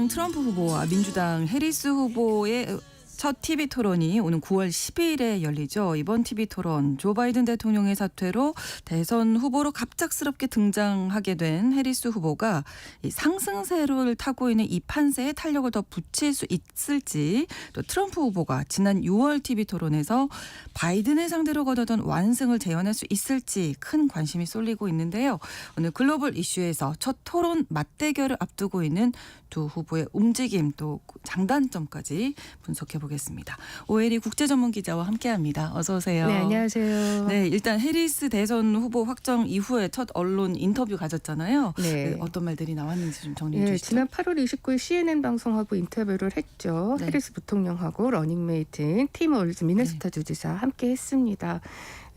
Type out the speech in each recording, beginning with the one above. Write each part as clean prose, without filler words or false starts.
공화당 트럼프 후보와 민주당 해리스 후보의 첫 TV 토론이 오는 9월 12일에 열리죠. 이번 TV 토론 조 바이든 대통령의 사퇴로 대선 후보로 갑작스럽게 등장하게 된 해리스 후보가 이 상승세를 타고 있는 이 판세에 탄력을 더 붙일 수 있을지, 또 트럼프 후보가 지난 6월 TV 토론에서 바이든을 상대로 거두던 완승을 재현할 수 있을지 큰 관심이 쏠리고 있는데요. 오늘 글로벌 이슈에서 첫 토론 맞대결을 앞두고 있는 두 후보의 움직임 또 장단점까지 분석해 보겠습니다. 오혜리 국제전문기자와 함께합니다. 어서 오세요. 네, 안녕하세요. 네, 일단 해리스 대선 후보 확정 이후에 첫 언론 인터뷰 가졌잖아요. 네. 어떤 말들이 나왔는지 좀 정리해 네, 주시죠. 지난 8월 29일 CNN 방송하고 인터뷰를 했죠. 네. 해리스 부통령하고 러닝메이트인 팀 올즈 미네소타 주지사 함께 했습니다.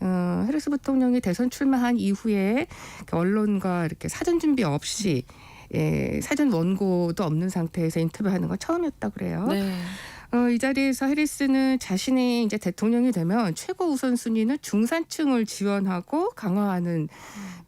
해리스 부통령이 대선 출마한 이후에 언론과 이렇게 사전 준비 없이 사전 원고도 없는 상태에서 인터뷰하는 건 처음이었다 그래요. 네. 이 자리에서 해리스는 자신이 이제 대통령이 되면 최고 우선순위는 중산층을 지원하고 강화하는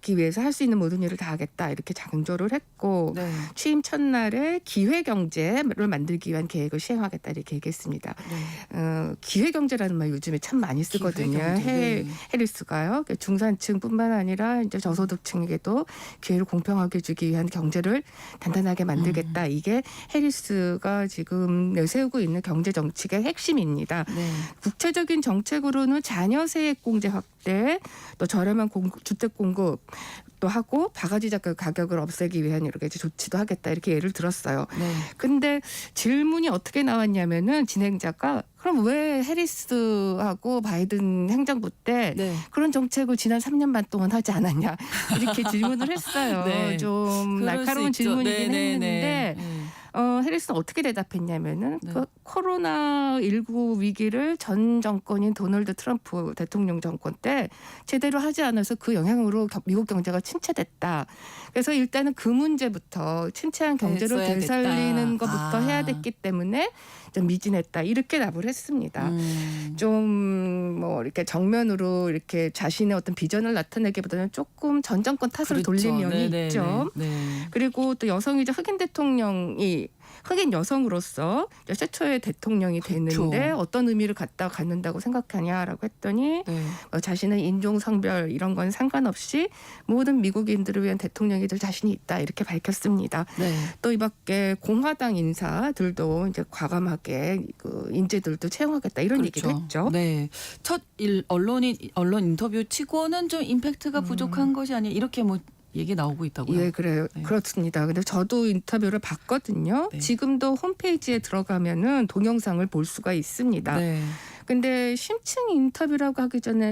기 위해서 할 수 있는 모든 일을 다 하겠다 이렇게 강조를 했고, 네. 취임 첫날에 기회경제를 만들기 위한 계획을 시행하겠다 이렇게 얘기했습니다. 네. 기회경제라는 말 요즘에 참 많이 쓰거든요. 기회경제, 네. 해리스가요. 중산층뿐만 아니라 이제 저소득층에게도 기회를 공평하게 주기 위한 경제를 단단하게 만들겠다. 이게 해리스가 지금 내세우고 있는 경제 정책의 핵심입니다. 네. 구체적인 정책으로는 자녀 세액공제 확대, 또 저렴한 주택 공급 또 하고 바가지 가격을 없애기 위한 여러 가지 조치도 하겠다 이렇게 예를 들었어요. 네. 근데 질문이 어떻게 나왔냐면은 진행자가 그럼 왜 해리스하고 바이든 행정부 때 네. 그런 정책을 지난 3년 반 동안 하지 않았냐 이렇게 질문을 했어요. 네. 좀 그럴 날카로운 수 있죠. 질문이긴 네, 했는데 네. 해리스는 어떻게 대답했냐면은 네. 그 코로나19 위기를 전 정권인 도널드 트럼프 대통령 정권 때 제대로 하지 않아서 그 영향으로 미국 경제가 침체됐다. 그래서 일단은 그 문제부터 침체한 경제를 됐어야 되살리는 됐다. 것부터 해야 됐기 때문에 좀 미진했다. 이렇게 답을 했습니다. 좀 뭐 이렇게 정면으로 이렇게 자신의 어떤 비전을 나타내기보다는 조금 전 정권 탓으로 그렇죠. 돌린 면이 네, 있죠. 네, 네. 그리고 또 여성이자 흑인 대통령이 흑인 여성으로서 최초의 대통령이 그렇죠. 됐는데 어떤 의미를 갖는다고 생각하냐라고 했더니 네. 자신의 인종, 성별 이런 건 상관없이 모든 미국인들을 위한 대통령이 될 자신이 있다 이렇게 밝혔습니다. 네. 또 이 밖에 공화당 인사들도 이제 과감하게 그 인재들도 채용하겠다 이런 얘기도 했죠. 네. 첫 언론 인터뷰 치고는 좀 임팩트가 부족한 것이 아니라 이렇게 뭐 얘기 나오고 있다고요. 예, 그래요. 네. 그렇습니다. 근데 저도 인터뷰를 봤거든요. 네. 지금도 홈페이지에 들어가면은 동영상을 볼 수가 있습니다. 네. 근데 심층 인터뷰라고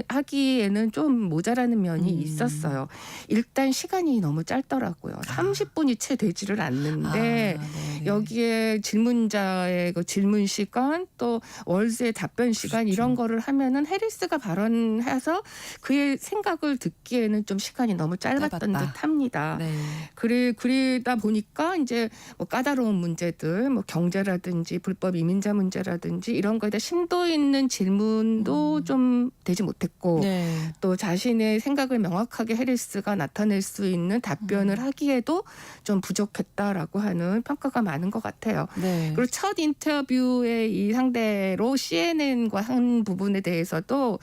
하기에는 좀 모자라는 면이 있었어요. 일단 시간이 너무 짧더라고요. 30분이 채 되지를 않는데 여기에 질문자의 그 질문 시간 또 월세의 답변 시간 그렇죠. 이런 거를 하면은 해리스가 발언해서 그의 생각을 듣기에는 좀 시간이 너무 짧았던 짧았다. 듯합니다. 네. 그러다 보니까 이제 뭐 까다로운 문제들, 뭐 경제라든지 불법 이민자 문제라든지 이런 거에 대해 심도 있는 질문도 좀 되지 못했고, 네. 또 자신의 생각을 명확하게 해리스가 나타낼 수 있는 답변을 하기에도 좀 부족했다라고 하는 평가가 많은 것 같아요. 네. 그리고 첫 인터뷰의 이 상대로 CNN과 한 부분에 대해서도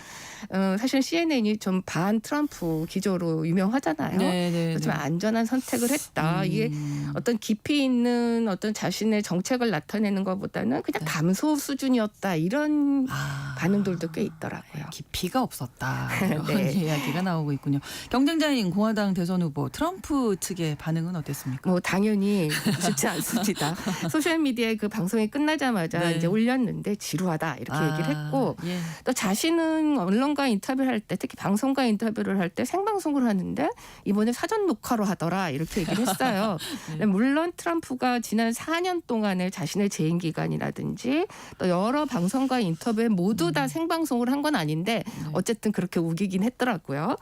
사실 CNN이 좀 반 트럼프 기조로 유명하잖아요. 네. 좀 안전한 선택을 했다. 이게 어떤 깊이 있는 어떤 자신의 정책을 나타내는 것보다는 그냥 감소 수준이었다. 이런 반응들도 꽤 있더라고요. 깊이가 없었다. 이런 네. 이야기가 나오고 있군요. 경쟁자인 공화당 대선 후보 트럼프 측의 반응은 어땠습니까? 뭐 당연히 쉽지 않습니다. 소셜 미디어에 그 방송이 끝나자마자 네. 이제 올렸는데 지루하다 이렇게 얘기를 했고, 예. 또 자신은 언론과 인터뷰를 할 때, 특히 방송과 인터뷰를 할 때 생방송을 하는데 이번에 사전 녹화로 하더라 이렇게 얘기를 했어요. 네. 물론 트럼프가 지난 4년 동안의 자신의 재임 기간이라든지 또 여러 방송과 인터뷰의 모두 다 생방송을 한 건 아닌데 네. 어쨌든 그렇게 우기긴 했더라고요.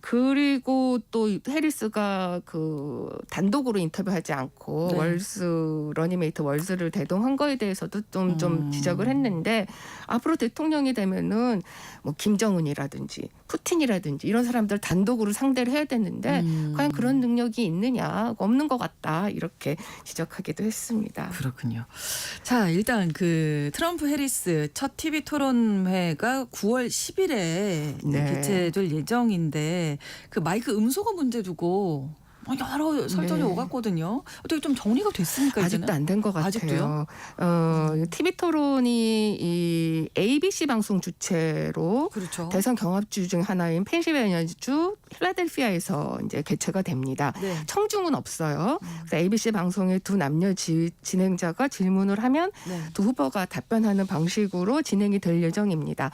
그리고 또 해리스가 그 단독으로 인터뷰하지 않고 네. 월스 러닝메이트 월스를 대동한 거에 대해서도 좀 지적을 했는데 앞으로 대통령이 되면은 뭐 김정은이라든지 푸틴이라든지 이런 사람들 단독으로 상대를 해야 되는데 과연 그런 능력이 있느냐 없는 것 같다 이렇게 지적하기도 했습니다. 그렇군요. 자, 일단 그 트럼프 해리스 첫 TV 토론회가 9월 10일에 네. 개최될 예정인데 그 마이크 음소거 문제 두고 여러 설전이 네. 오갔거든요. 어떻게 좀 정리가 됐습니까? 아직도 안 된 것 같아요. 아직도요? TV 토론이 이 ABC 방송 주최로 그렇죠. 대선 경합주 중 하나인 펜실베니아주 필라델피아에서 이제 개최가 됩니다. 네. 청중은 없어요. 그래서 ABC 방송의 두 남녀 진행자가 질문을 하면 네. 두 후보가 답변하는 방식으로 진행이 될 예정입니다.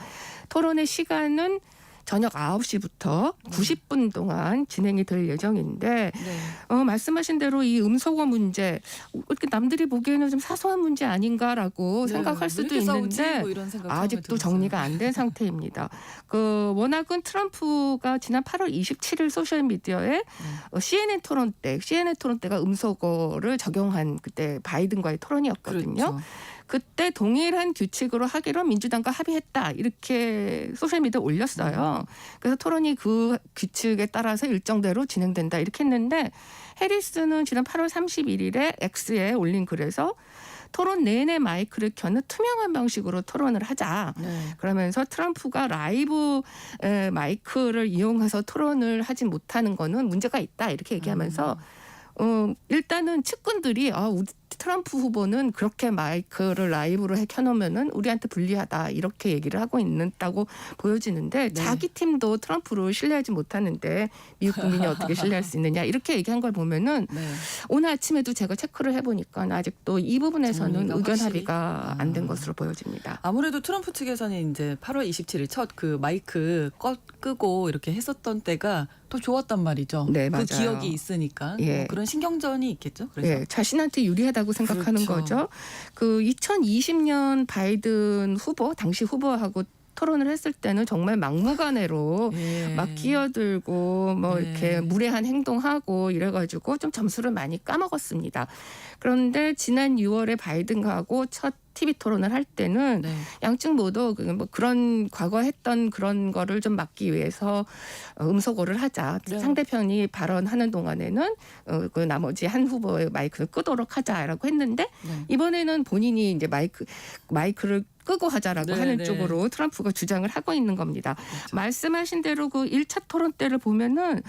토론의 시간은 저녁 9시부터 90분 동안 진행이 될 예정인데 네. 말씀하신 대로 이 음소거 문제 이렇게 남들이 보기에는 좀 사소한 문제 아닌가라고 생각할 왜 수도 이렇게 싸우지? 있는데 뭐 이런 생각 아직도 정리가 안 된 상태입니다. 워낙은 트럼프가 지난 8월 27일 소셜 미디어에 CNN 토론 때가 음소거를 적용한 그때 바이든과의 토론이었거든요. 그렇죠. 그때 동일한 규칙으로 하기로 민주당과 합의했다 이렇게 소셜미디어에 올렸어요. 그래서 토론이 그 규칙에 따라서 일정대로 진행된다 이렇게 했는데 해리스는 지난 8월 31일에 X에 올린 글에서 토론 내내 마이크를 켜는 투명한 방식으로 토론을 하자. 네. 그러면서 트럼프가 라이브 마이크를 이용해서 토론을 하지 못하는 거는 문제가 있다 이렇게 얘기하면서 일단은 측근들이 우리 트럼프 후보는 그렇게 마이크를 라이브로 켜놓으면은 우리한테 불리하다 이렇게 얘기를 하고 있다고 보여지는데 네. 자기 팀도 트럼프를 신뢰하지 못하는데 미국 국민이 어떻게 신뢰할 수 있느냐 이렇게 얘기한 걸 보면은 네. 오늘 아침에도 제가 체크를 해보니까 아직도 이 부분에서는 정리가 의견 확실히? 합의가 안 된 것으로 보여집니다. 아무래도 트럼프 측에서는 이제 8월 27일 첫 그 마이크 끄고 이렇게 했었던 때가 더 좋았단 말이죠. 네, 그 맞아요. 기억이 있으니까 예. 뭐 그런 신경전이 있겠죠. 그래서 예, 자신한테 유리하다고 생각하는 그렇죠. 거죠. 그 2020년 바이든 후보 당시 후보하고 토론을 했을 때는 정말 막무가내로 예. 막 끼어들고 뭐 네. 이렇게 무례한 행동하고 이래가지고 좀 점수를 많이 까먹었습니다. 그런데 지난 6월에 바이든하고 첫 TV 토론을 할 때는 네. 양측 모두 뭐 그런 과거 했던 그런 거를 좀 막기 위해서 음소거를 하자. 네. 상대편이 발언하는 동안에는 그 나머지 한 후보의 마이크를 끄도록 하자라고 했는데 네. 이번에는 본인이 이제 마이크를 끄고 하자라고 네, 하는 네. 쪽으로 트럼프가 주장을 하고 있는 겁니다. 그렇죠. 말씀하신 대로 그 1차 토론 때를 보면은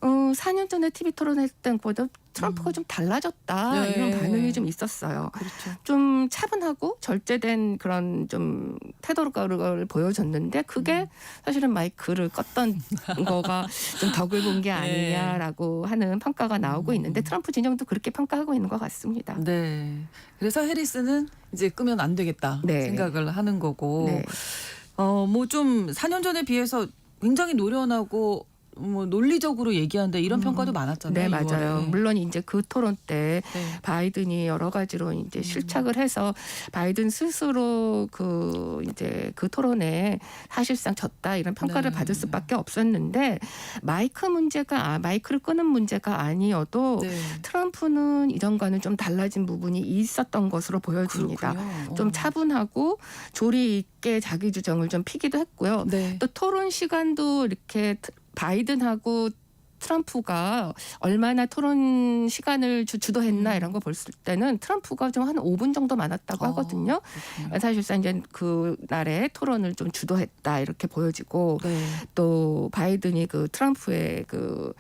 4년 전에 TV 토론했던 것보다 트럼프가 좀 달라졌다 네. 이런 반응이 좀 있었어요. 그렇죠. 좀 차분하고 절제된 그런 좀 태도를 보여줬는데 그게 사실은 마이크를 껐던 거가 좀 덕을 본 게 아니냐라고 하는 평가가 나오고 있는데 트럼프 진영도 그렇게 평가하고 있는 것 같습니다. 네. 그래서 해리스는 이제 끄면 안 되겠다 네. 생각을 하는 거고 네. 뭐 좀 4년 전에 비해서 굉장히 노련하고 뭐 논리적으로 얘기한다 이런 평가도 많았잖아요. 네, 맞아요. 6월에. 물론 이제 그 토론 때 네. 바이든이 여러 가지로 이제 실착을 해서 바이든 스스로 그 이제 그 토론에 사실상 졌다 이런 평가를 네. 받을 수밖에 없었는데 마이크를 끄는 문제가 아니어도 네. 트럼프는 이전과는 좀 달라진 부분이 있었던 것으로 보여집니다. 그렇군요. 좀 차분하고 조리 있게 자기 주장을 좀 피기도 했고요. 네. 또 토론 시간도 이렇게 바이든하고 트럼프가 얼마나 토론 시간을 주도했나 이런 거 볼 때는 트럼프가 좀 한 5분 정도 많았다고 하거든요. 그렇군요. 사실상 이제 그 날에 토론을 좀 주도했다 이렇게 보여지고 네. 또 바이든이 그 트럼프의 그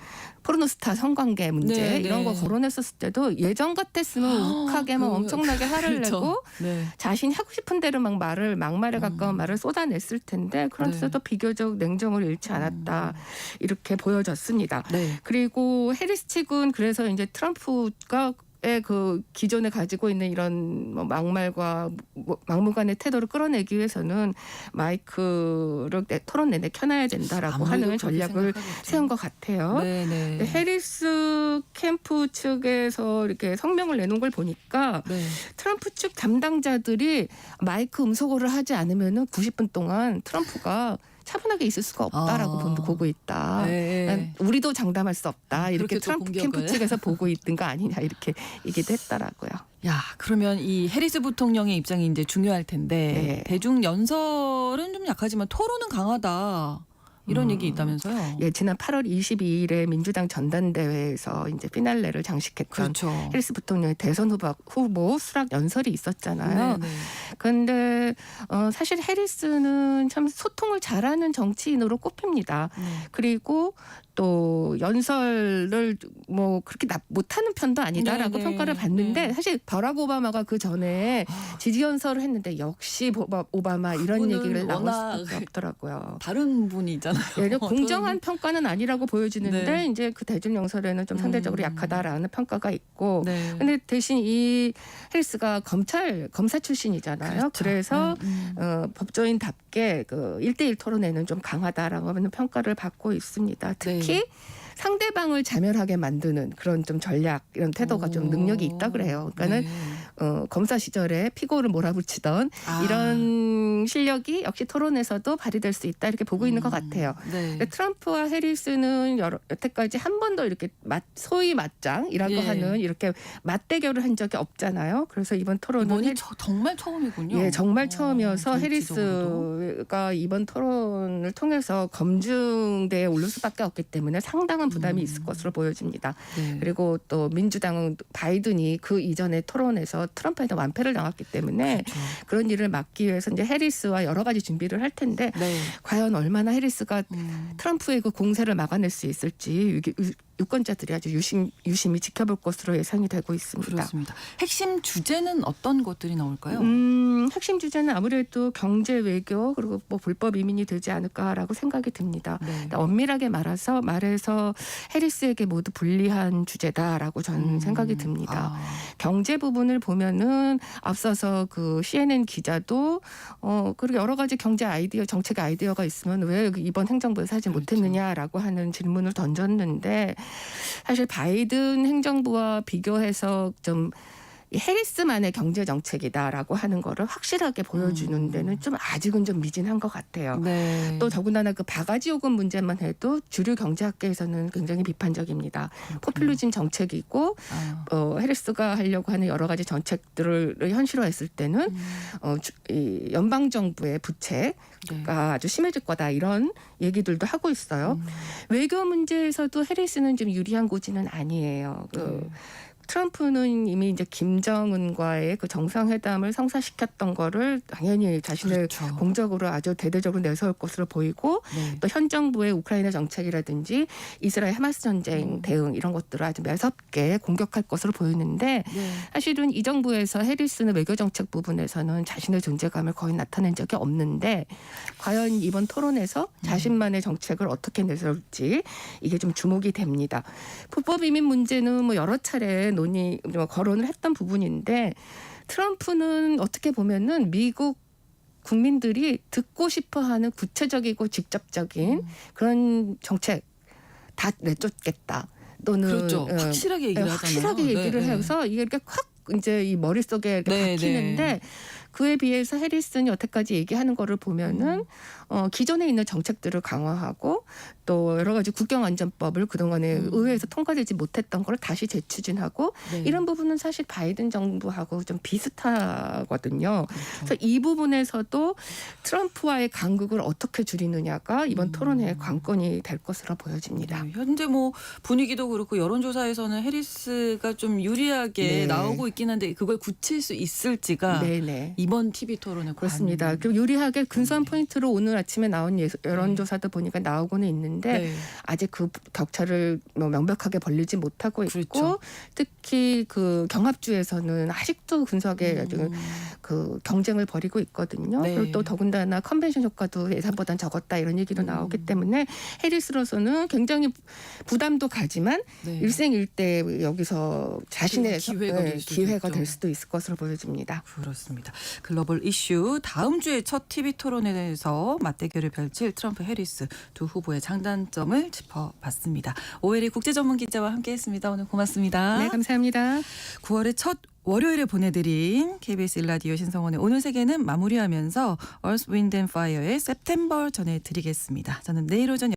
포르노스타 성관계 문제 네, 이런 네. 거 거론했었을 때도 예전 같았으면 욱하게 막 엄청나게 화를 그렇죠. 내고 네. 자신이 하고 싶은 대로 막 막말에 가까운 말을 쏟아냈을 텐데 그런데도 네. 비교적 냉정을 잃지 않았다 이렇게 보여졌습니다. 네. 그리고 해리스 측은 그래서 이제 트럼프가 트럼프의 그 기존에 가지고 있는 이런 뭐 막말과 막무가내 태도를 끌어내기 위해서는 마이크를 토론 내내 켜놔야 된다라고 하는 전략을 세운 것 같아요. 네네. 해리스 캠프 측에서 이렇게 성명을 내놓은 걸 보니까 네. 트럼프 측 담당자들이 마이크 음소거를 하지 않으면은 90분 동안 트럼프가 차분하게 있을 수가 없다라고 보고 있다. 네. 우리도 장담할 수 없다. 이렇게 그렇게 또 트럼프 공격을. 캠프 측에서 보고 있는 거 아니냐 이렇게 얘기도 했더라고요. 야, 그러면 이 해리스 부통령의 입장이 이제 중요할 텐데 네. 대중 연설은 좀 약하지만 토론은 강하다. 이런 얘기 있다면서요? 예, 지난 8월 22일에 민주당 전당대회에서 이제 피날레를 장식했던 그렇죠. 해리스 부통령의 대선 후보 수락 연설이 있었잖아요. 네네. 그런데 사실 해리스는 참 소통을 잘하는 정치인으로 꼽힙니다. 네. 그리고 또 연설을 뭐 그렇게 못하는 편도 아니다라고 네네. 평가를 받는데 네. 사실 버락 오바마가 그 전에 지지 연설을 했는데 역시 오바마 이런 그분은 얘기를 나올 워낙 수밖에 없더라고요. 다른 분이잖아요. 예, 공정한 평가는 아니라고 보여지는데 네. 이제 그 대중 연설에는 좀 상대적으로 약하다라는 평가가 있고 네. 근데 대신 이 해리스가 검사 출신이잖아요. 그렇죠. 그래서 법조인답게 그 1대1 토론에는 좀 강하다라고 하는 평가를 받고 있습니다. 특히 네. 상대방을 자멸하게 만드는 그런 좀 전략 이런 태도가 좀 능력이 있다 그래요. 그러니까는 네. 검사 시절에 피고를 몰아붙이던 이런 실력이 역시 토론에서도 발휘될 수 있다 이렇게 보고 있는 것 같아요. 네. 근데 트럼프와 해리스는 여태까지 한 번도 이렇게 소위 맞짱이라고 예. 하는 이렇게 맞대결을 한 적이 없잖아요. 그래서 이번 토론은 이번이 정말 처음이군요. 예, 정말 처음이어서 정치적으로도. 해리스가 이번 토론을 통해서 검증대에 오를 수밖에 없기 때문에 상당한 부담이 있을 것으로 보여집니다. 네. 그리고 또 민주당은 바이든이 그 이전에 토론에서 트럼프한테 완패를 당했기 때문에 그렇죠. 그런 일을 막기 위해서 이제 해리스와 여러 가지 준비를 할 텐데 네. 과연 얼마나 해리스가 트럼프의 그 공세를 막아낼 수 있을지 유권자들이 아주 유심히 지켜볼 것으로 예상이 되고 있습니다. 그렇습니다. 핵심 주제는 어떤 것들이 나올까요? 핵심 주제는 아무래도 경제 외교 그리고 뭐 불법 이민이 되지 않을까라고 생각이 듭니다. 네. 엄밀하게 말해서 해리스에게 모두 불리한 주제다라고 저는 생각이 듭니다. 경제 부분을 보면은 앞서서 그 CNN 기자도 그리고 여러 가지 경제 아이디어, 정책 아이디어가 있으면 왜 이번 행정부에서 하지 못했느냐라고 하는 질문을 던졌는데 사실 바이든 행정부와 비교해서 좀 해리스만의 경제 정책이다라고 하는 거를 확실하게 보여주는 데는 좀 아직은 좀 미진한 것 같아요. 네. 또 더군다나 그 바가지 요금 문제만 해도 주류 경제학계에서는 굉장히 비판적입니다. 포퓰리즘 정책이고 해리스가 하려고 하는 여러 가지 정책들을 현실화했을 때는 이 연방 정부의 부채가 아주 심해질 거다 이런 얘기들도 하고 있어요. 외교 문제에서도 해리스는 좀 유리한 고지는 아니에요. 트럼프는 이미 이제 김정은과의 그 정상회담을 성사시켰던 거를 당연히 자신의 그렇죠. 공적으로 아주 대대적으로 내세울 것으로 보이고 네. 또 현 정부의 우크라이나 정책이라든지 이스라엘 하마스 전쟁 대응 이런 것들을 아주 매섭게 공격할 것으로 보이는데 네. 사실은 이 정부에서 해리스는 외교 정책 부분에서는 자신의 존재감을 거의 나타낸 적이 없는데 과연 이번 토론에서 자신만의 정책을 어떻게 내세울지 이게 좀 주목이 됩니다. 불법 이민 문제는 뭐 여러 차례 거론을 했던 부분인데 트럼프는 어떻게 보면은 미국 국민들이 듣고 싶어하는 구체적이고 직접적인 그런 정책 다 내쫓겠다. 또는 그렇죠. 확실하게 얘기를 하잖아요. 확실하게 얘기를 네. 해서 이게 이렇게 확 이제 이 머릿속에 이렇게 네, 박히는데 네. 그에 비해서 해리스는 여태까지 얘기하는 거를 보면은 기존에 있는 정책들을 강화하고 또 여러 가지 국경안전법을 그동안에 의회에서 통과되지 못했던 걸 다시 재추진하고 네. 이런 부분은 사실 바이든 정부하고 좀 비슷하거든요. 그렇죠. 그래서 이 부분에서도 트럼프와의 간극을 어떻게 줄이느냐가 이번 토론회의 관건이 될 것으로 보여집니다. 네, 현재 뭐 분위기도 그렇고 여론조사에서는 해리스가 좀 유리하게 네. 나오고 있긴 한데 그걸 굳힐 수 있을지가 네네. 이번 TV 토론의 그렇습니다. 그리고 유리하게 근소한 포인트로 오늘 아침에 나온 여론조사도 보니까 나오고는 있는데 네. 아직 그 격차를 뭐 명백하게 벌리지 못하고 있고 그렇죠. 특히 그 경합주에서는 아직도 근소하게 아주 그 경쟁을 벌이고 있거든요. 네. 그리고 또 더군다나 컨벤션 효과도 예상보단 적었다 이런 얘기도 나오기 때문에 해리스로서는 굉장히 부담도 가지만 네. 일생일대 여기서 자신의 기회가 될 수도 있죠. 될 수도 있을 것으로 보여집니다. 그렇습니다. 글로벌 이슈 다음 주에 첫 TV 토론에 대해서 맞대결을 펼칠 트럼프 해리스 두 후보의 장단점을 짚어봤습니다. 오혜리 국제전문기자와 함께했습니다. 오늘 고맙습니다. 네, 감사합니다. 9월의 첫 월요일에 보내드린 KBS 1라디오 신성원의 오늘 세계는 마무리하면서 Earth, Wind and Fire의 September 전해드리겠습니다. 저는 내일 오전